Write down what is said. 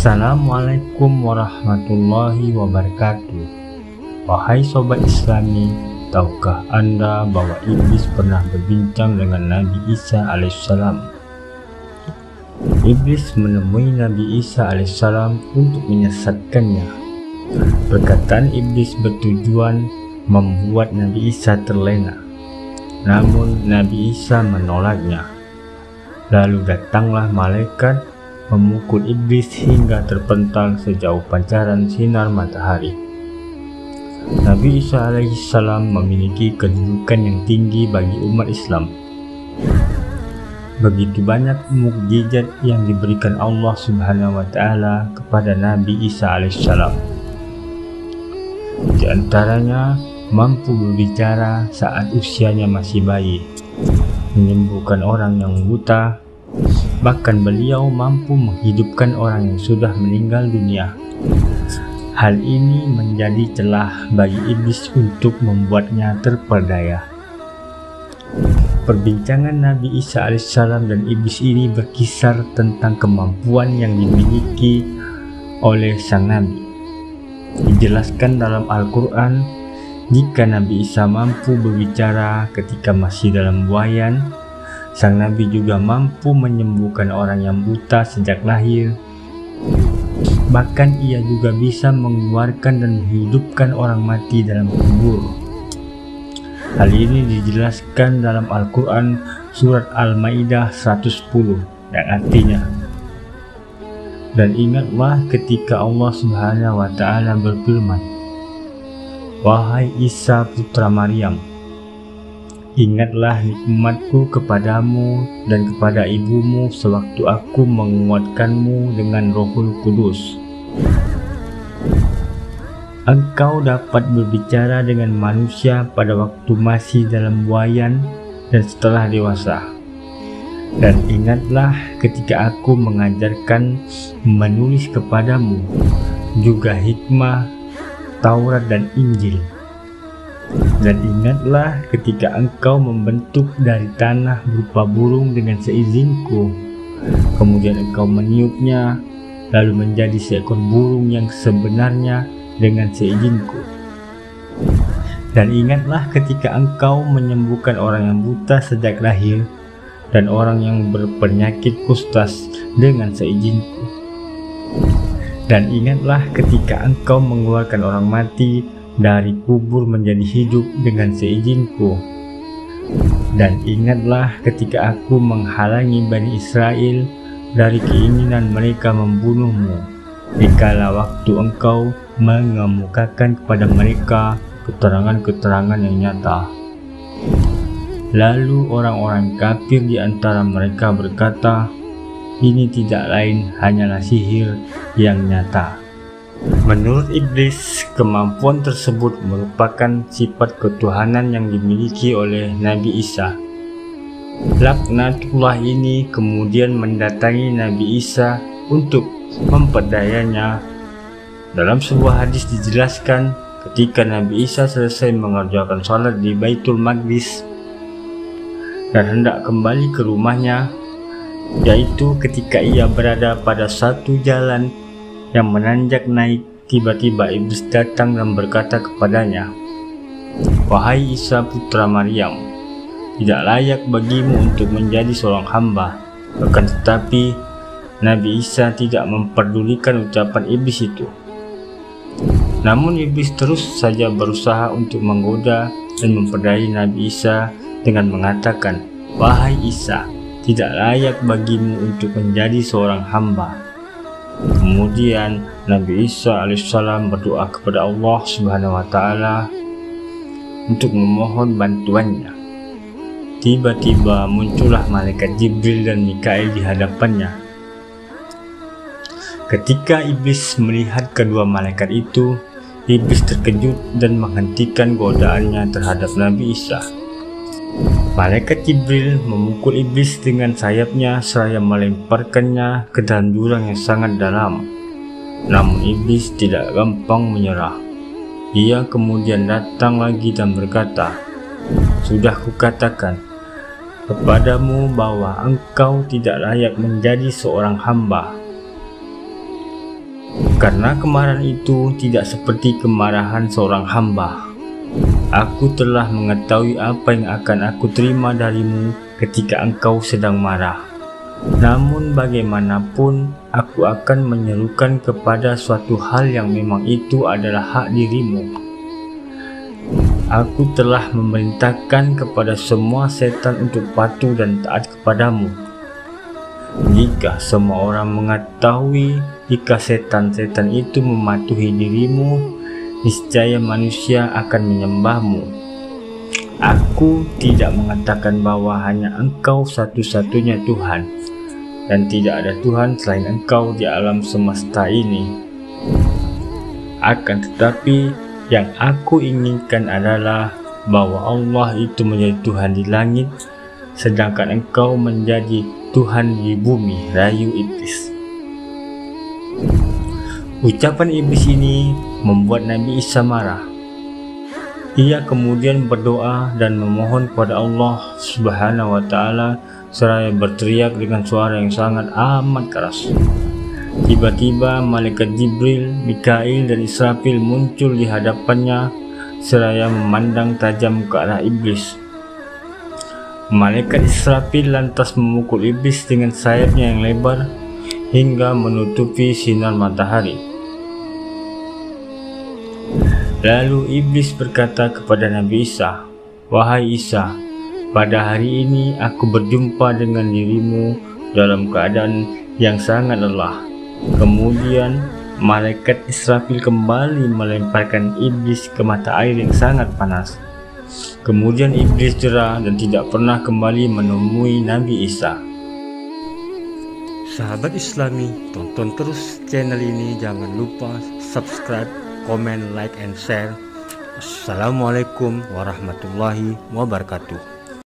Assalamualaikum warahmatullahi wabarakatuh. Wahai sobat Islami, tahukah Anda bahwa iblis pernah berbincang dengan Nabi Isa alaihissalam? Iblis menemui Nabi Isa alaihissalam untuk menyesatkannya. Perkataan iblis bertujuan membuat Nabi Isa terlena. Namun Nabi Isa menolaknya. Lalu datanglah malaikat memukul iblis hingga terpental sejauh pancaran sinar matahari. Nabi Isa alaihissalam memiliki kedudukan yang tinggi bagi umat Islam. Begitu banyak mukjizat yang diberikan Allah Subhanahu wa Ta'ala kepada Nabi Isa alaihissalam. Di antaranya mampu berbicara saat usianya masih bayi, menyembuhkan orang yang buta. Bahkan beliau mampu menghidupkan orang yang sudah meninggal dunia. Hal ini menjadi celah bagi iblis untuk membuatnya terperdaya. Perbincangan Nabi Isa alaihissalam dan iblis ini berkisar tentang kemampuan yang dimiliki oleh sang Nabi. Dijelaskan dalam Al-Quran, jika Nabi Isa mampu berbicara ketika masih dalam buayan, sang Nabi juga mampu menyembuhkan orang yang buta sejak lahir. Bahkan ia juga bisa mengeluarkan dan menghidupkan orang mati dalam kubur. Hal ini dijelaskan dalam Al-Quran surat Al-Maidah 110 yang artinya, dan ingatlah ketika Allah Subhanahu wa Ta'ala berfirman, wahai Isa putra Maryam, ingatlah nikmatku kepadamu dan kepada ibumu sewaktu aku menguatkanmu dengan Rohul Kudus. Engkau dapat berbicara dengan manusia pada waktu masih dalam buayan dan setelah dewasa. Dan ingatlah ketika aku mengajarkan menulis kepadamu juga hikmah, Taurat dan Injil. Dan ingatlah ketika engkau membentuk dari tanah berupa burung dengan seizinku, kemudian engkau meniupnya, lalu menjadi seekor burung yang sebenarnya dengan seizinku. Dan ingatlah ketika engkau menyembuhkan orang yang buta sejak lahir dan orang yang berpenyakit kustas dengan seizinku. Dan ingatlah ketika engkau mengeluarkan orang mati dari kubur menjadi hidup dengan seizinku. Dan ingatlah ketika aku menghalangi Bani Israel dari keinginan mereka membunuhmu, dikala waktu engkau mengemukakan kepada mereka keterangan-keterangan yang nyata. Lalu orang-orang kafir di antara mereka berkata, ini tidak lain hanyalah sihir yang nyata. Menurut iblis, kemampuan tersebut merupakan sifat ketuhanan yang dimiliki oleh Nabi Isa. Laknatullah ini kemudian mendatangi Nabi Isa untuk memperdayanya. Dalam sebuah hadis dijelaskan, ketika Nabi Isa selesai mengerjakan sholat di Baitul Maqdis dan hendak kembali ke rumahnya, yaitu ketika ia berada pada satu jalan yang menanjak naik, tiba-tiba iblis datang dan berkata kepadanya, wahai Isa putra Maryam, tidak layak bagimu untuk menjadi seorang hamba. Akan tetapi Nabi Isa tidak memperdulikan ucapan iblis itu. Namun iblis terus saja berusaha untuk menggoda dan memperdayai Nabi Isa dengan mengatakan, wahai Isa, tidak layak bagimu untuk menjadi seorang hamba. Kemudian Nabi Isa alaihissalam berdoa kepada Allah Subhanahu wa Ta'ala untuk memohon bantuannya. Tiba-tiba muncullah malaikat Jibril dan Mikail di hadapannya. Ketika iblis melihat kedua malaikat itu, iblis terkejut dan menghentikan godaannya terhadap Nabi Isa. Malaikat Jibril memukul iblis dengan sayapnya seraya melemparkannya ke dalam jurang yang sangat dalam. Namun iblis tidak gampang menyerah. Ia kemudian datang lagi dan berkata, sudah kukatakan kepadamu bahwa engkau tidak layak menjadi seorang hamba. Karena kemarahan itu tidak seperti kemarahan seorang hamba. Aku telah mengetahui apa yang akan aku terima darimu ketika engkau sedang marah. Namun bagaimanapun, aku akan menyerukan kepada suatu hal yang memang itu adalah hak dirimu. Aku telah memerintahkan kepada semua setan untuk patuh dan taat kepadamu. Jika semua orang mengetahui jika setan-setan itu mematuhi dirimu, niscaya manusia akan menyembahmu. Aku tidak mengatakan bahwa hanya engkau satu-satunya Tuhan, dan tidak ada Tuhan selain engkau di alam semesta ini. Akan tetapi, yang aku inginkan adalah bahwa Allah itu menjadi Tuhan di langit, sedangkan engkau menjadi Tuhan di bumi, rayu iblis. Ucapan iblis ini membuat Nabi Isa marah. Ia kemudian berdoa dan memohon kepada Allah Subhanahu wa Ta'ala seraya berteriak dengan suara yang sangat amat keras. Tiba-tiba malaikat Jibril, Mikail dan Israfil muncul di hadapannya seraya memandang tajam ke arah iblis. Malaikat Israfil lantas memukul iblis dengan sayapnya yang lebar hingga menutupi sinar matahari. Lalu iblis berkata kepada Nabi Isa, "Wahai Isa, pada hari ini aku berjumpa dengan dirimu dalam keadaan yang sangat lelah." Kemudian malaikat Israfil kembali melemparkan iblis ke mata air yang sangat panas. Kemudian iblis jera dan tidak pernah kembali menemui Nabi Isa. Sahabat Islami, tonton terus channel ini, jangan lupa subscribe, komen, like, and share. Assalamualaikum warahmatullahi wabarakatuh.